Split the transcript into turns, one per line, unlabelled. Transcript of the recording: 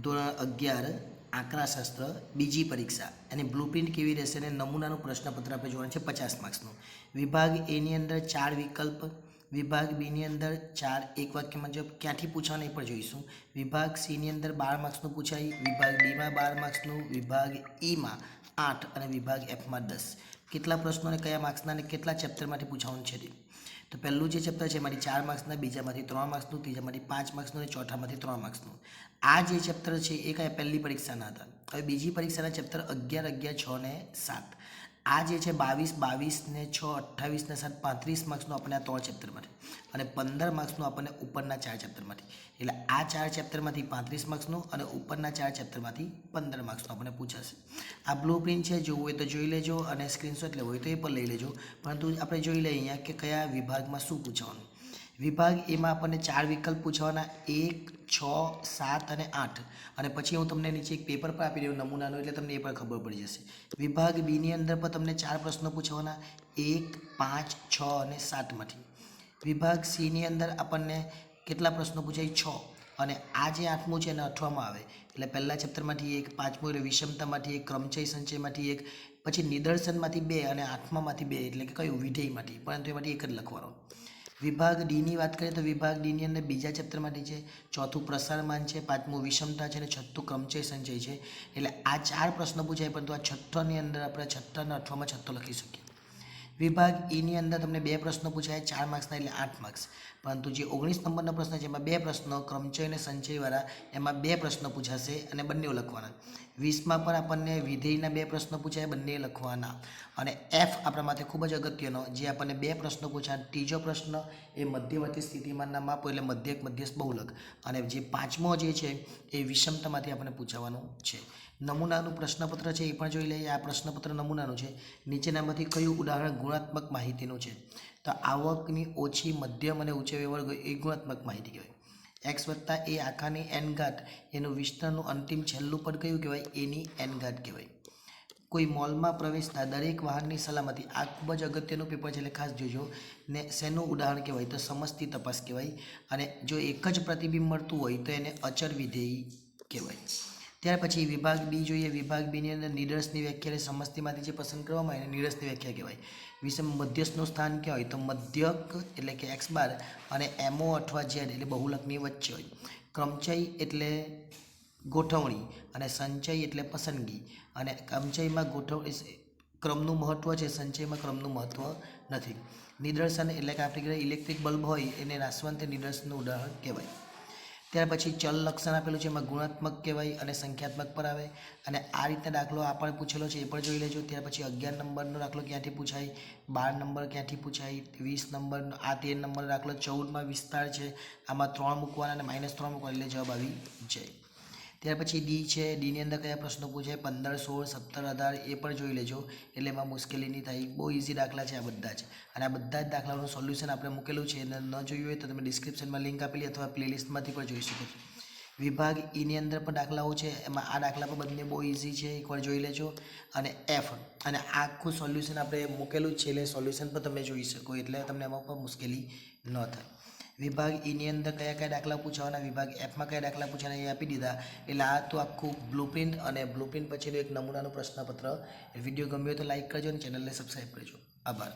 ધોરણ 11 આંકડાશાસ્ત્ર બીજી પરીક્ષા અને બ્લુપ્રિન્ટ કેવી રહેશે અને નમૂનાનું પ્રશ્નપત્ર આપણે જોવાનું છે 50 માર્ક્સનું. વિભાગ એની અંદર 4 વિકલ્પ, વિભાગ બીની અંદર 4 એક વાક્યમાં જવાબ ક્યાંથી પૂછવાના એ પણ જોઈશું. વિભાગ સીની અંદર 12 માર્ક્સનું પૂછાય, વિભાગ ડીમાં 12 માર્ક્સનું, વિભાગ ઈમાં 8 અને વિભાગ એફમાં 10. કેટલા પ્રશ્નો અને કયા માર્ક્સના અને કેટલા ચેપ્ટરમાંથી પૂછવાનું છે તે. તો પહેલું જે ચેપ્ટર છે એમાંથી 4 માર્ક્સના, બીજામાંથી 3 માર્ક્સનું, ત્રીજામાંથી 5 માર્ક્સનું અને ચોથામાંથી 3 માર્ક્સનું. આ જે ચેપ્ટર છે એ કયા પહેલી પરીક્ષાના હતા. હવે બીજી પરીક્ષાના ચેપ્ટર 11, 11, 6 ને 7. આ જે છે 22, 22 ને 6, 28 ને 7, 35 માર્ક્સનું આપણને આ 3 ચેપ્ટરમાંથી અને 15 માર્ક્સનું આપણને ઉપરના 4 ચેપ્ટરમાંથી. એટલે આ 4 ચેપ્ટરમાંથી 35 માર્ક્સનું અને ઉપરના 4 ચેપ્ટરમાંથી 15 માર્ક્સનું આપણને પૂછાશે. આ બ્લુપ્રિન્ટ છે, જોવું હોય તો જોઈ લેજો અને સ્ક્રીનશોટ લેવો હોય તો એ પણ લઈ લેજો. પરંતુ આપણે જોઈ લઈએ અહીંયા કે કયા વિભાગમાં શું પૂછવાનું. વિભાગ એમાં આપણને 4 વિકલ્પ પૂછવાના, 1, 6, 7 અને 8. અને પછી હું તમને નીચે એક પેપર પર આપી દઉં નમૂનાનો, એટલે તમને એ પણ ખબર પડી જશે. વિભાગ બીની અંદર પણ તમને 4 પ્રશ્નો પૂછવાના, 1, 5, 6 અને 7માંથી. વિભાગ સીની અંદર આપણને કેટલા પ્રશ્નો પૂછાય? 6. અને આ જે 8મું છે એને 8માં આવે. એટલે પહેલા ચેપ્ટરમાંથી 1, 5મું એટલે વિષમતામાંથી 1, ક્રમચય સંચયમાંથી 1, પછી નિદર્શનમાંથી 2 અને 8માંથી 2 એટલે કે કયું? વિધેયમાંથી. પરંતુ એમાંથી એક જ લખવાનો. વિભાગ ડીની વાત કરીએ તો વિભાગ ડીની અંદર બીજા ચેપ્ટરમાંથી છે, ચોથું પ્રસારમાન છે, 5મું વિષમતા છે અને 6થું ક્રમચય સંચય છે. એટલે આ 4 પ્રશ્નો પૂછાય, પરંતુ આ 6ઠાની અંદર આપણે 6ઠ્ઠા અને 8માં 6 લખી શકીએ. વિભાગ ઈની અંદર તમને 2 પ્રશ્નો પૂછાય, 4 માર્ક્સના એટલે 8 માર્ક્સ. પરંતુ જે 19 નંબરનો પ્રશ્ન છે એમાં 2 પ્રશ્નો ક્રમચય અને સંચયવાળા, એમાં 2 પ્રશ્નો પૂછાશે અને બંને લખવાના. 20માં પણ આપણને વિધેયના 2 પ્રશ્નો પૂછાય, બંને લખવાના. અને એફ આપણા માટે ખૂબ જ અગત્યનો, જે આપણને 2 પ્રશ્નો પૂછાય. ત્રીજો પ્રશ્ન એ મધ્યવર્તી સ્થિતિમાનના માપો એટલે મધ્યક, મધ્યસ્થ, બહુલક. અને જે 5મો જે છે એ વિષમતામાંથી આપણને પૂછવાનું છે. નમૂનાનું પ્રશ્નપત્ર છે એ પણ જોઈ લઈએ. આ પ્રશ્નપત્ર નમૂનાનું છે. નીચેનામાંથી કયું ઉદાહરણ ગુણાત્મક માહિતીનું છે? તો આવકની ઓછી, મધ્યમ અને ઊંચે વ્યવહાર એ ગુણાત્મક માહિતી કહેવાય. x વત્તા એ આખાની n ઘાત એનું વિસ્તરણનું અંતિમ છેલ્લું પદ કયું કહેવાય? એની n ઘાત કહેવાય. કોઈ મોલમાં પ્રવેશતા દરેક વાહનની સલામતી, આ ખૂબ જ અગત્યનું પેપર છે એટલે ખાસ જોજો. ને શેનું ઉદાહરણ કહેવાય? તો સમસ્તી તપાસ કહેવાય. અને જો એક જ પ્રતિબિંબ મળતું હોય તો એને અચળ વિધેય કહેવાય. ત્યાર પછી વિભાગ બી જોઈએ. વિભાગ બીની અંદર નિદર્શની વ્યાખ્યા એટલે સમસ્તીમાંથી જે પસંદ કરવામાં આવે એને નિદર્શની વ્યાખ્યા કહેવાય. વિષમ મધ્યસ્થનું સ્થાન ક્યાં હોય? તો મધ્યક એટલે કે x બાર અને MO અથવા Z એટલે બહુલકની વચ્ચે હોય. ક્રમચય એટલે ગોઠવણી અને સંચય એટલે પસંદગી. અને ક્રમચયમાં ક્રમનું મહત્વ છે, સંચયમાં ક્રમનું મહત્વ નથી. નિદર્શન એટલે કે આપણી ઘરે ઇલેક્ટ્રિક બલ્બ હોય એને નાશવંત નિદર્શનનું ઉદાહરણ કહેવાય. ત્યાર પછી ચલ લક્ષણ આપેલું છે, એમાં ગુણાત્મક કહેવાય અને સંખ્યાત્મક પર આવે. અને આ રીતના દાખલો આ પણ પૂછેલો છે, એ પણ જોઈ લેજો. ત્યાર પછી 11 નંબરનો દાખલો ક્યાંથી પૂછાય, 12 નંબર ક્યાંથી પૂછાય, 20 નંબરનો, આ 13 નંબરનો દાખલો 14માં વિસ્તાર છે, આમાં 3 મૂકવાના અને -3 મૂકવાના એટલે જવાબ આવી જાય. ત્યાર પછી ડી છે. ડીની અંદર કયા પ્રશ્નો પૂછાય? 15, 16, 17, 18 એ પણ જોઈ લેજો, એટલે એમાં મુશ્કેલી નહીં થાય. બહુ ઇઝી દાખલા છે આ બધા જ. અને આ બધા જ દાખલાનું સોલ્યુશન આપણે મૂકેલું છે, અને ન જોયું હોય તો તમે ડિસ્ક્રિપ્શનમાં લિંક આપેલી અથવા પ્લેલિસ્ટમાંથી પણ જોઈ શકો છો. વિભાગ ઈની અંદર પણ દાખલાઓ છે, એમાં આ દાખલા પણ બંને બહુ ઇઝી છે, એકવાર જોઈ લેજો. અને એફ અને આખું સોલ્યુશન આપણે મૂકેલું જ છે, એટલે સોલ્યુશન પણ તમે જોઈ શકો, એટલે તમને એમાં પણ મુશ્કેલી ન થાય. વિભાગ ઈની અંદર કયા કયા દાખલા પૂછવાના, વિભાગ એફમાં કયા દાખલા પૂછવાના એ આપી દીધા. એટલે આ તો આખું બ્લુપ્રિન્ટ અને બ્લુપ્રિન્ટ પછીનું એક નમૂનાનું પ્રશ્નપત્ર. વિડીયો ગમ્યો તો લાઇક કરજો અને ચેનલને સબસ્ક્રાઈબ કરજો. આભાર.